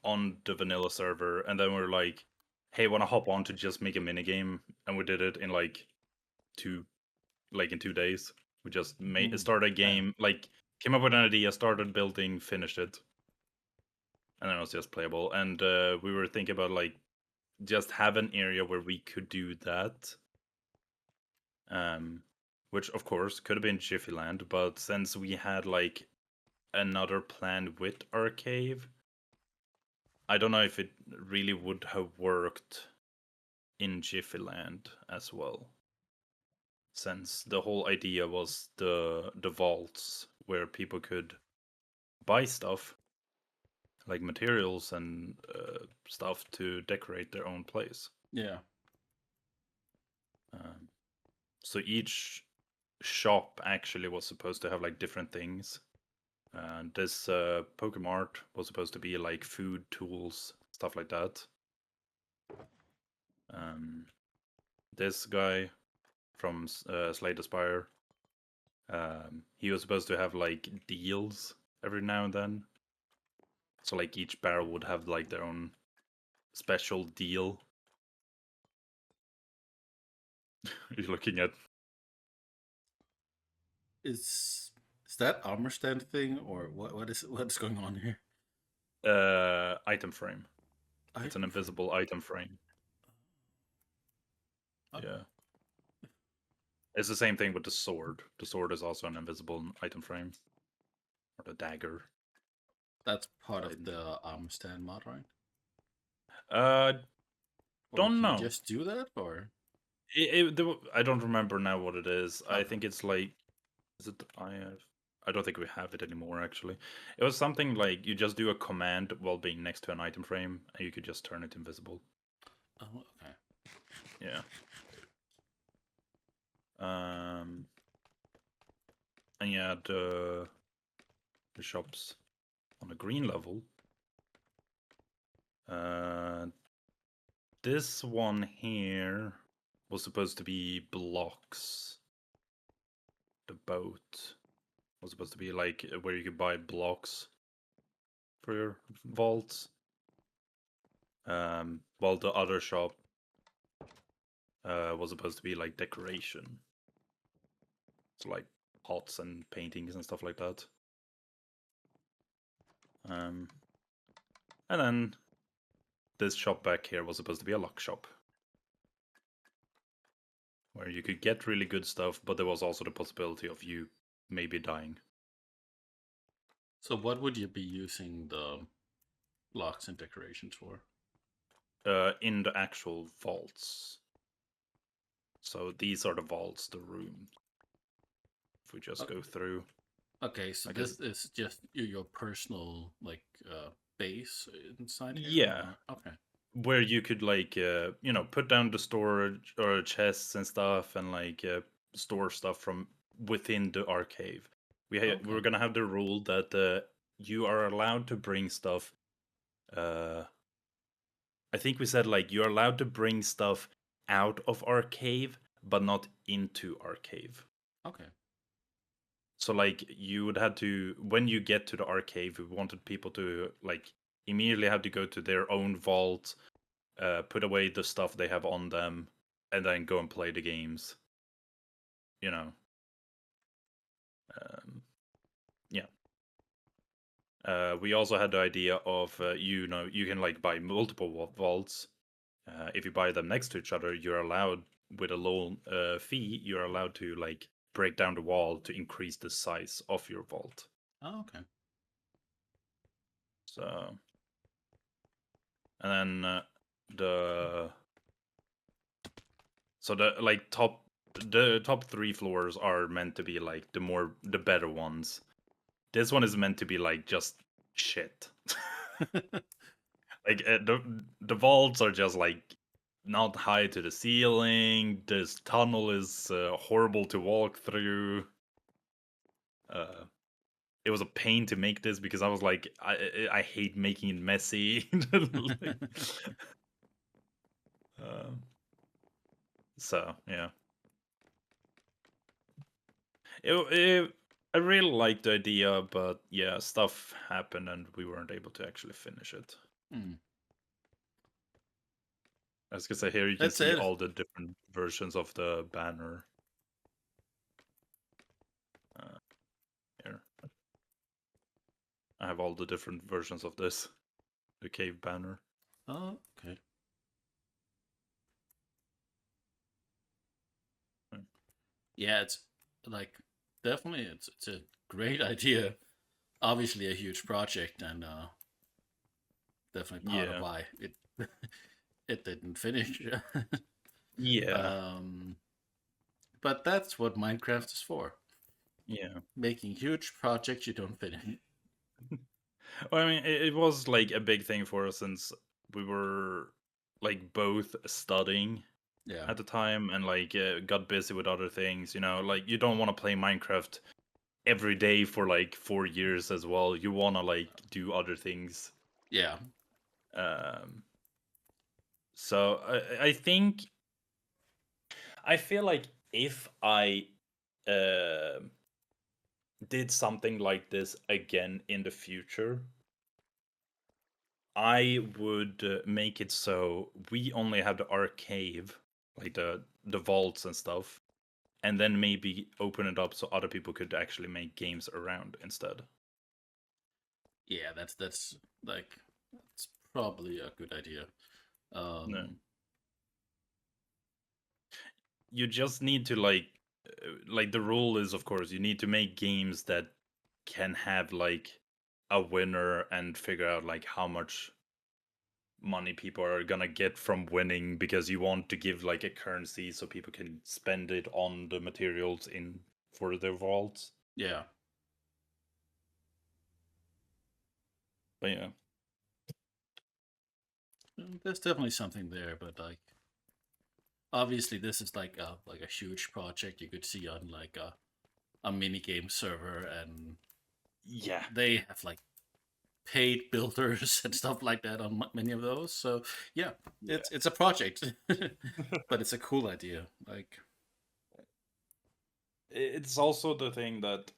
on the vanilla server, and then we were like, "Hey, want to hop on to just make a mini game?" And we did it in like in 2 days. We just started a Yeah. game, like came up with an idea, started building, finished it, and then it was just playable. And we were thinking about like just have an area where we could do that. Which of course could have been Jiffy Land, but since we had like another plan with our cave, I don't know if it really would have worked in Jiffy Land as well. Since the whole idea was the vaults where people could buy stuff like materials and stuff to decorate their own place. Yeah. So each shop actually was supposed to have like different things. This Pokemart was supposed to be like food, tools, stuff like that. This guy from Slay the Spire, he was supposed to have like deals every now and then. So like each barrel would have like their own special deal. You're looking at Is that armor stand thing or what's going on here? item frame. It's an Item frame. invisible item frame. Oh, Yeah. It's the same thing with the sword. The sword is also an invisible item frame. Or the dagger. that's part of the armor stand mod, right? Uh, Or don't can you know. just do that, or I don't remember now what it is. I okay. think it's like, is it I don't think we have it anymore actually. It was something like you just do a command while being next to an item frame, and you could just turn it invisible. Oh, okay. Yeah. And yeah, the shops on the green level. This one here was supposed to be blocks. The boat was supposed to be like where you could buy blocks for your vaults. While the other shop was supposed to be like decoration. So like pots and paintings and stuff like that. And then this shop back here was supposed to be a luck shop. Where you could get really good stuff, but there was also the possibility of you maybe dying. So what would you be using the blocks and decorations for? In the actual vaults. So these are the vaults, the rooms. If we just go through. Okay, so I guess, this is just your personal like base inside here. yeah. Or? Okay. Where you could like put down the storage or chests and stuff, and like store stuff from within the archive. We're gonna have the rule that you are allowed to bring stuff. I think we said like you're allowed to bring stuff out of our cave, but not into our cave. Okay. So like you would have to, when you get to the arcade, we wanted people to like immediately have to go to their own vault, put away the stuff they have on them, and then go and play the games. You know. Yeah. We also had the idea of you can like buy multiple vaults. If you buy them next to each other, you're allowed with a low fee. You're allowed to like break down the wall to increase the size of your vault. Oh, okay. So, and then the So the top 3 floors are meant to be like the better ones. This one is meant to be like just shit. Like the vaults are just like not high to the ceiling. This tunnel is horrible to walk through. Uh, it was a pain to make this because I was like, I hate making it messy. Like, uh, so yeah, I really liked the idea, but yeah, stuff happened and we weren't able to actually finish it. Hmm. I was gonna say here you can That's see it. all the different versions of the banner. Uh, here I have all the different versions of this, the cave banner. Oh, okay. Hmm. Yeah, it's like definitely it's a great idea. Obviously a huge project and definitely part of Yeah, why it it didn't finish. yeah, um, but that's what Minecraft is for. yeah. Making huge projects you don't finish. Well, I mean, it was like a big thing for us since we were like both studying Yeah. at the time and like got busy with other things. You know, like you don't want to play Minecraft every day for like 4 years as well. You want to like do other things. Yeah. Um, so I feel like if I uh, did something like this again in the future, I would make it so we only have the archive, like the vaults and stuff, and then maybe open it up so other people could actually make games around instead. Yeah, that's like it's probably a good idea. No. Um You just need to like the rule is of course you need to make games that can have like a winner and figure out like how much money people are gonna get from winning because you want to give like a currency so people can spend it on the materials in for their vaults. yeah. But yeah, There's definitely something there, but like obviously this is like a huge project you could see on like a mini game server and yeah, they have like paid builders and stuff like that on many of those. So yeah, yeah. it's a project, but it's a cool idea. Like It's also the thing that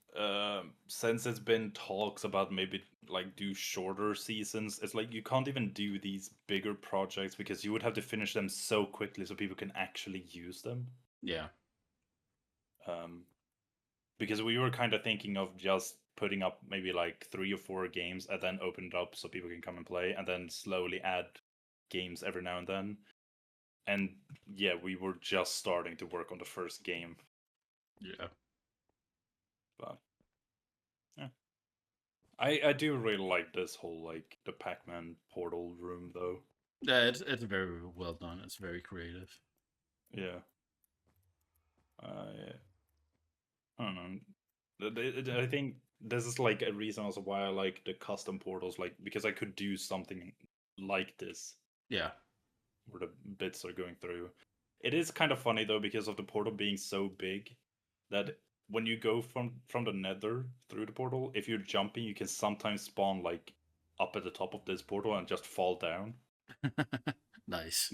since it's been talks about maybe like do shorter seasons, it's like you can't even do these bigger projects because you would have to finish them so quickly so people can actually use them. yeah, Um, because we were kind of thinking of just putting up maybe like 3 or 4 games and then open it up so people can come and play and then slowly add games every now and then. And yeah, we were just starting to work on the first game, yeah, but yeah. I do really like this whole like the Pac-Man portal room though. yeah. It's very well done. It's very creative. Yeah. I I don't know. I think this is like a reason also why I like the custom portals, like because I could do something like this Yeah, where the bits are going through. It is kind of funny though because of the portal being so big that when you go from the nether through the portal, if you're jumping, you can sometimes spawn like up at the top of this portal and just fall down. nice.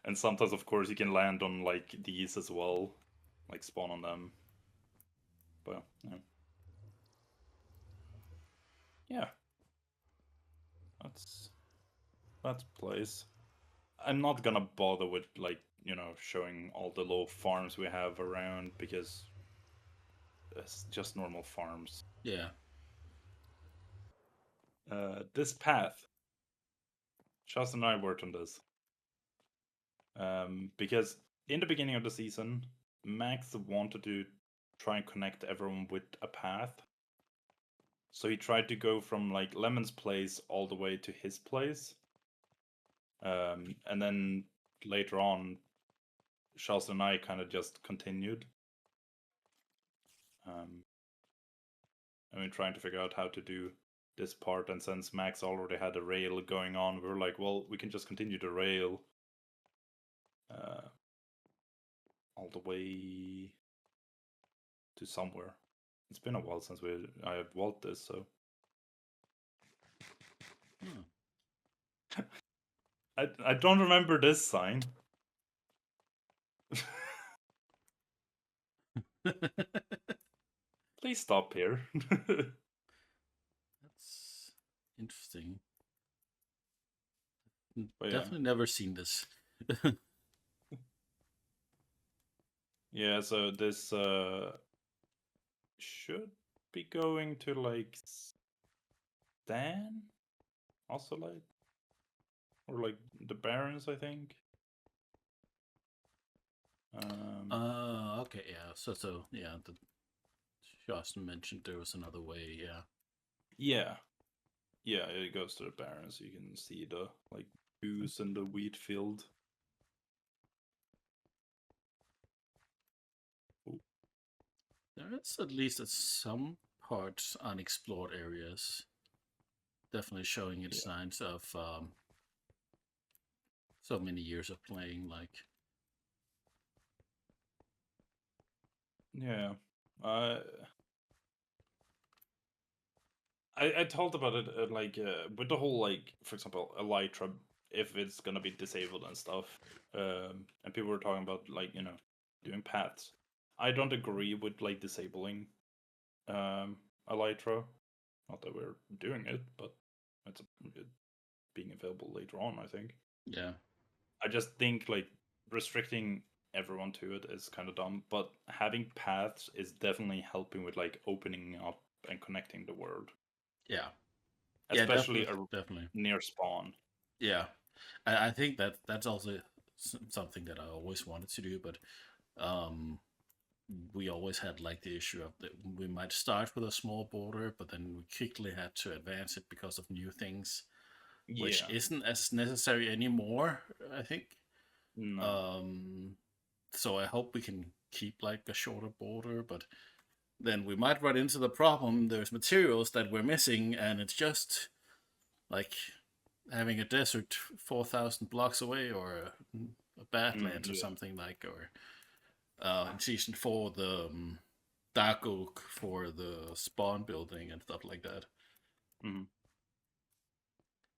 And sometimes, of course, you can land on like these as well, like spawn on them. But yeah, yeah, that's that place. I'm not gonna bother with like showing all the little farms we have around because it's just normal farms. Yeah, This path, Shaz and I worked on this because in the beginning of the season, Max wanted to try and connect everyone with a path. So he tried to go from like Lemon's place all the way to his place. And then later on, Charles and I kind of just continued. I mean, trying to figure out how to do this part, and since Max already had a rail going on, we were like, well, we can just continue the rail all the way to somewhere. It's been a while since I have vault this, so I don't remember this sign. Please stop here. That's interesting. But Definitely never seen this. yeah, so this should be going to like Stan, also like, or like the Barons, I think. Okay, yeah. So yeah, the Justin mentioned there was another way, yeah. Yeah, it goes to the Barons. You can see the like booze in the wheat field. Ooh. There is at least at some parts unexplored areas. Definitely showing its signs of so many years of playing, like. Yeah. I told about it like with the whole like, for example, Elytra, if it's gonna be disabled and stuff, and people were talking about like, you know, doing paths. I don't agree with like disabling Elytra. Not that we're doing it, but it's being available later on, I think. Yeah. I just think like restricting everyone to it is kind of dumb, but having paths is definitely helping with like opening up and connecting the world. Yeah. Yeah, Especially definitely. near spawn. Yeah. I think that's also something that I always wanted to do, but um we always had like the issue of that we might start with a small border, but then we quickly had to advance it because of new things, which Yeah. isn't as necessary anymore, I think. No. So I hope we can keep like a shorter border, but then we might run into the problem there's materials that we're missing, and it's just like having a desert 4,000 blocks away, or a badlands or Yeah. something like, or in season 4 the dark oak for the spawn building and stuff like that.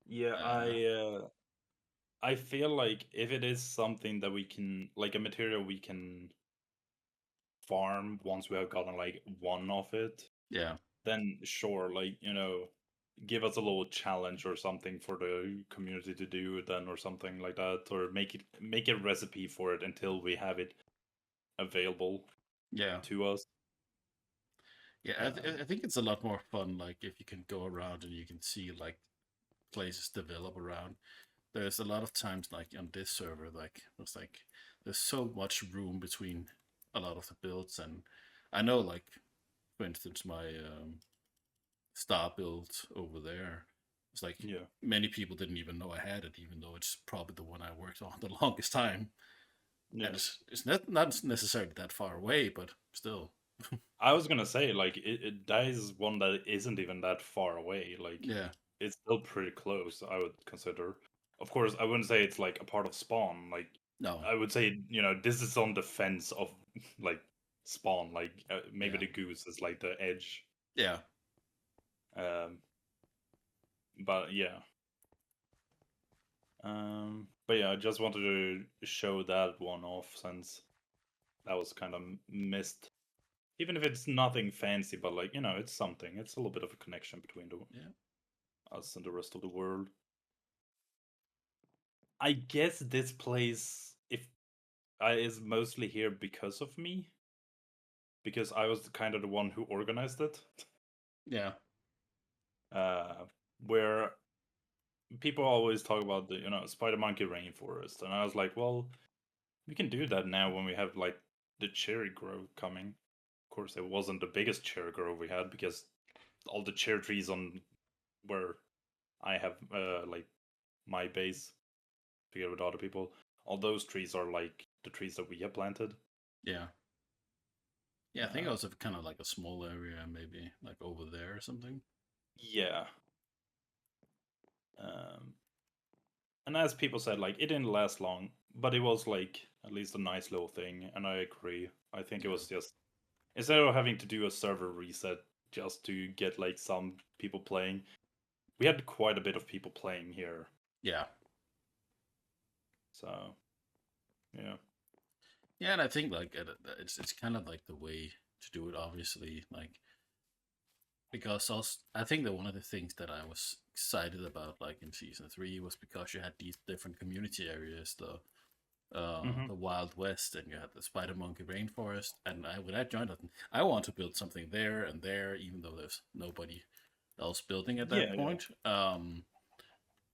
Yeah, I feel like if it is something that we can, like a material we can farm once we have gotten like one of it, Yeah, then sure, like, you know, give us a little challenge or something for the community to do then, or something like that, or make a recipe for it until we have it available yeah, to us. yeah. I think it's a lot more fun, like if you can go around and you can see like places develop around. There's a lot of times like on this server, like it's like there's so much room between a lot of the builds, and I know like for instance my star build over there, it's like Yeah. many people didn't even know I had it, even though it's probably the one I worked on the longest time. Yeah. And it's not necessarily that far away, but still. I was gonna say, like, that is one that isn't even that far away. Like, Yeah. it's still pretty close, I would consider. Of course, I wouldn't say it's like a part of Spawn. Like, No. I would say, you know, this is on the fence of like Spawn. Like, maybe Yeah. the goose is like the edge. Yeah. Um, but yeah. But yeah, I just wanted to show that one off since that was kind of missed. Even if it's nothing fancy, but like, you know, it's something. It's a little bit of a connection between Yeah. us and the rest of the world. I guess this place, if is mostly here because of me, because I was kind of the one who organized it. Yeah. Where people always talk about the, you know, spider monkey rainforest, and I was like, well, we can do that now when we have like the cherry grove coming. Of course, it wasn't the biggest cherry grove we had because all the cherry trees on where I have like my base together with other people, all those trees are like the trees that we have planted. Yeah. Yeah, I think Uh, also kind of like a small area, maybe like over there or something. yeah. Um, and as people said, like it didn't last long, but it was like at least a nice little thing, and I agree. I think it Yeah. was just instead of having to do a server reset just to get like some people playing, we had quite a bit of people playing here. Yeah. So yeah. Yeah, and I think like it's kind of like the way to do it, obviously, like because also, I think that one of the things that I was excited about, like in season 3, was because you had these different community areas, Mm-hmm. the Wild West, and you had the Spider Monkey Rainforest. And when I joined it, I want to build something there and there, even though there's nobody else building at that Yeah, yeah. point.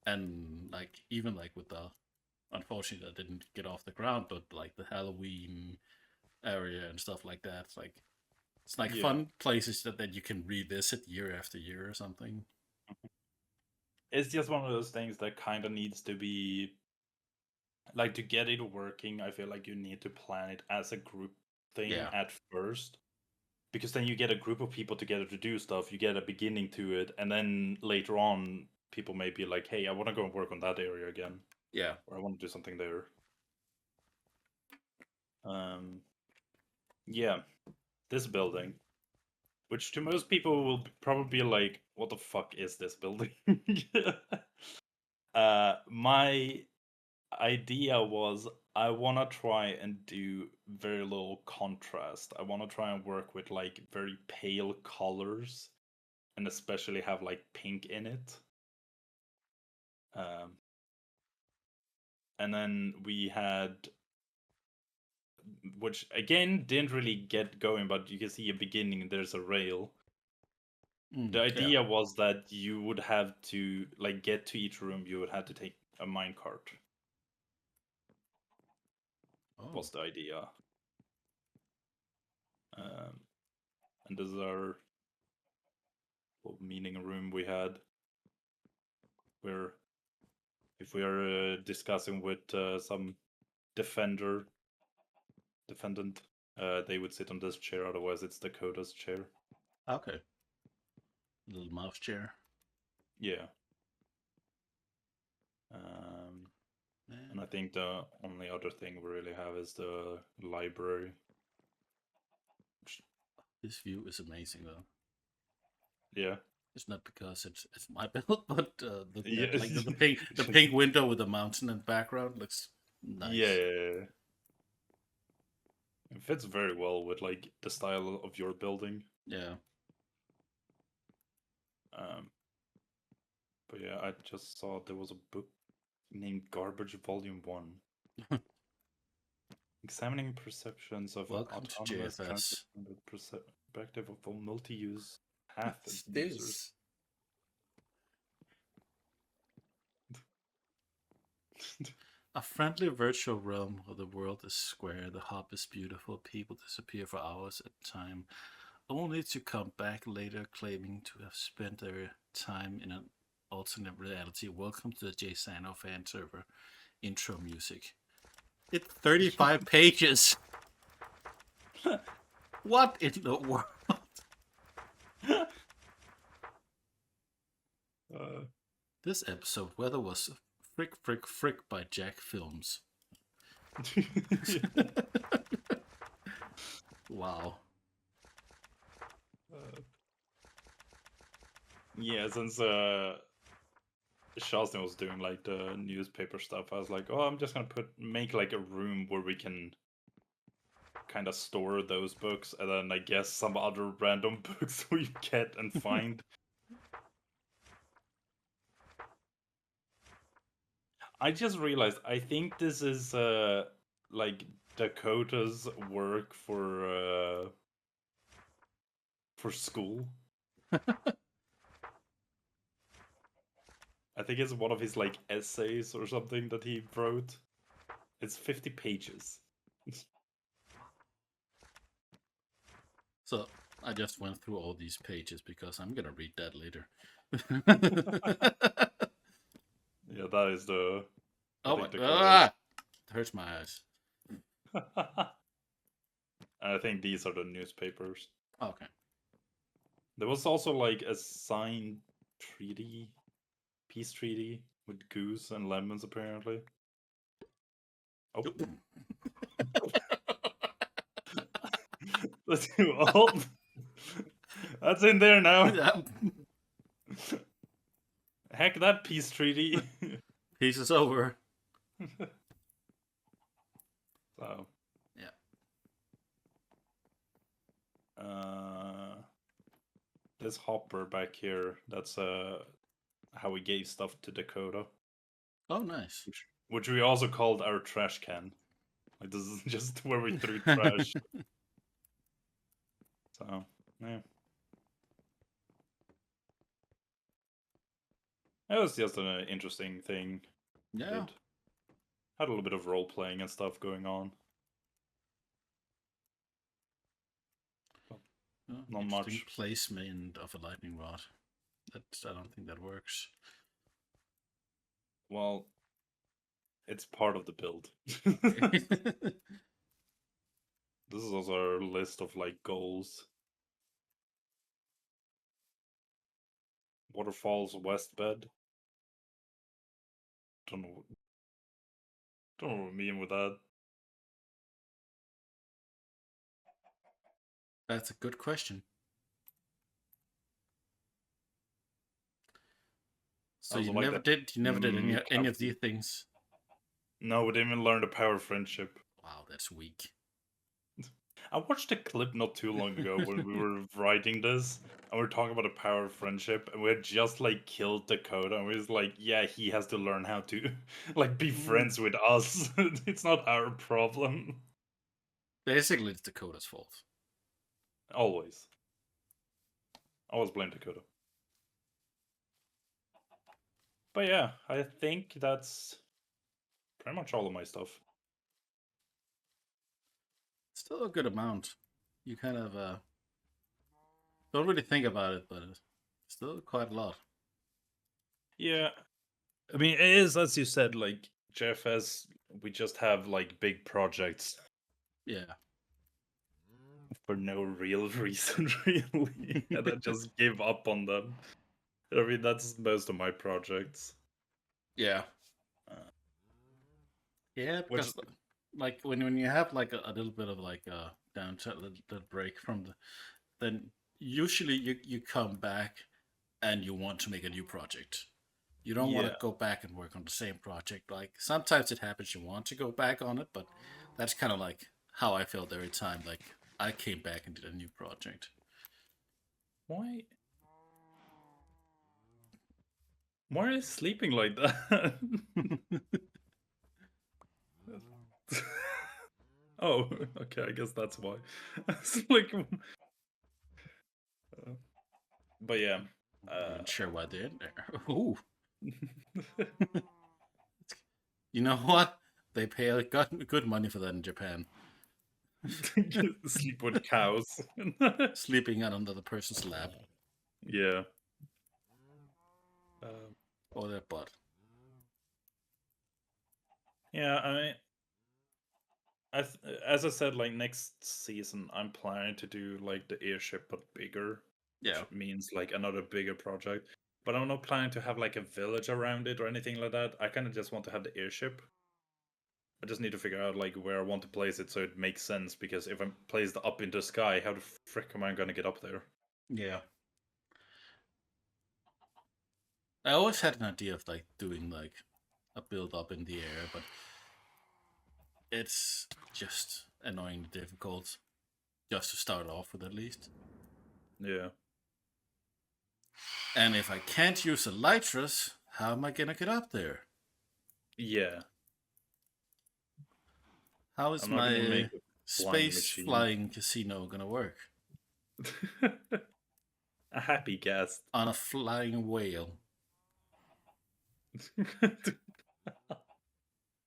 And like even like with the unfortunately that didn't get off the ground, but like the Halloween area and stuff like that, like it's like Yeah. fun places that you can revisit year after year or something. It's just one of those things that kind of needs to be like to get it working. I feel like you need to plan it as a group thing Yeah, at first, because then you get a group of people together to do stuff. You get a beginning to it, and then later on, people may be like, "Hey, I want to go and work on that area again, yeah. or I want to do something there." Um, yeah, this building, which to most people will probably be like, "What the fuck is this building?" My idea was I want to try and do very little contrast. I want to try and work with like very pale colors and especially have like pink in it. Um, and then we had, which again didn't really get going, but you can see a beginning, there's a rail. The Yeah. idea was that you would have to like get to each room, you would have to take a minecart. Oh, Was the idea. And this is our little meeting room we had, where if we are discussing with some defendant, they would sit on this chair. Otherwise, it's Dakota's chair. okay. Little mouse chair. Yeah. Um, and I Man, think the only other thing we really have is the library. this view is amazing though. Yeah. It's not because it's my build, but looking Yeah. at like the pink window with the mountain in the background looks nice. Yeah. It fits very well with like the style of your building. Yeah. Um, but yeah, I just saw there was a book named Garbage Volume 1. Examining perceptions of Welcome to autonomous transit JFS. from the perspective of all multi-use path What's users. this? A friendly virtual realm where the world is square, the hub is beautiful, people disappear for hours at a time, only to come back later claiming to have spent their time in an alternate reality. Welcome to the JSano fan server. Intro music. It's 35 pages. What in the world? uh, This episode weather was Frick Frick Frick by Jack Films. Wow. yeah, since Shastin was doing like the newspaper stuff, I was like, oh, I'm just gonna make like a room where we can kind of store those books, and then I guess some other random books we get and find. I just realized I think this is like Dakota's work for school. I think it's one of his like essays or something that he wrote. It's 50 pages. So I just went through all these pages because I'm gonna read that later. Yeah, that is the I Oh my! think Dakota's. Ah, it hurts my eyes. I think these are the newspapers. Okay. There was also like a signed treaty, peace treaty with goose and lemons apparently. Oh, that's too old. That's in there now. Yeah. Heck that peace treaty. Peace is over. So Yeah. This hopper back here, that's how we gave stuff to Dakota. Oh, nice. Which we also called our trash can. Like this is just where we threw trash. So yeah. It was just an interesting thing. Yeah. It had a little bit of role playing and stuff going on. Not Interesting much. placement of a lightning rod. I don't think that works. Well, it's part of the build. This is also our list of like goals. Waterfalls west bed. Don't know what I mean with that. That's a good question. So Also you like never that. did any of these things. No, we didn't even learn the power of friendship. Wow, that's weak. I watched a clip not too long ago when we were writing this, and we were talking about the power of friendship, and we had just like killed Dakota, and we was like, yeah, he has to learn how to like be friends with us. It's not our problem. Basically, it's Dakota's fault. Always. Always blame Dakota. But yeah, I think that's pretty much all of my stuff. Still a good amount. You kind of don't really think about it, but it's still quite a lot. Yeah. I mean, it is, as you said, like JFS, we just have like big projects Yeah. for no real reason, really. And I just give up on them. I mean, that's most of my projects. Yeah. Yeah, Which, because like when you have like a little bit of like a downtime, little break from then usually you come back and you want to make a new project. You don't want yeah. to go back and work on the same project. Like sometimes it happens you want to go back on it, but that's kind of like how I felt every time. Like I came back and did a new project. Why? Why are you sleeping like that? Oh, okay, I guess that's why. It's like, but yeah. I'm not sure why they're in there. Ooh, you know what? They pay good money for that in Japan. Sleep with cows. Sleeping on another person's lap Yeah. Um, or their butt. yeah, I mean, as I said, like next season, I'm planning to do like the airship but bigger, which Yeah. means like another bigger project. But I'm not planning to have like a village around it or anything like that. I kind of just want to have the airship. I just need to figure out like where I want to place it so it makes sense. Because if I'm placed up in the sky, how the frick am I gonna get up there? Yeah. I always had an idea of like doing like a build up in the air, but it's just annoyingly difficult just to start off with at least. Yeah. And if I can't use elytras, how am I gonna get up there? Yeah. How is I'm not gonna my make a flying space machine. flying casino gonna work? A happy guest. On a flying whale.